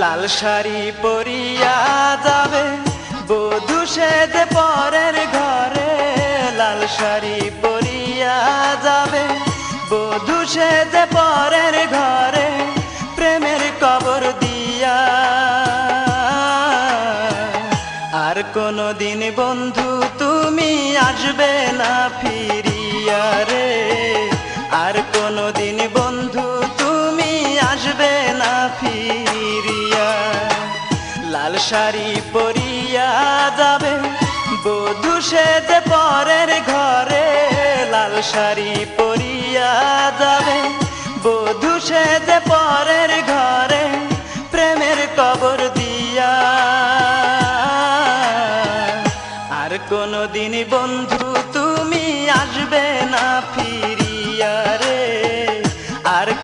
লাল শাড়ি পরিয়া যাবে বধূ সেজে পরের ঘরে। লাল শাড়ি পরিয়া যাবে বধূ সেজে পরের ঘরে, প্রেমের কবর দিয়া। আর কোনদিন বন্ধু তুমি আসবে না ফিরিয়া রে, আর কোনদিন বন্ধু তুমি আসবে না ফিরিয়া। লাল শাড়ি পরিয়া যাবে বধূ সেজে পরের ঘরে। লাল শাড়ি পরিয়া যাবে বধূ সেজে পরের ঘরে।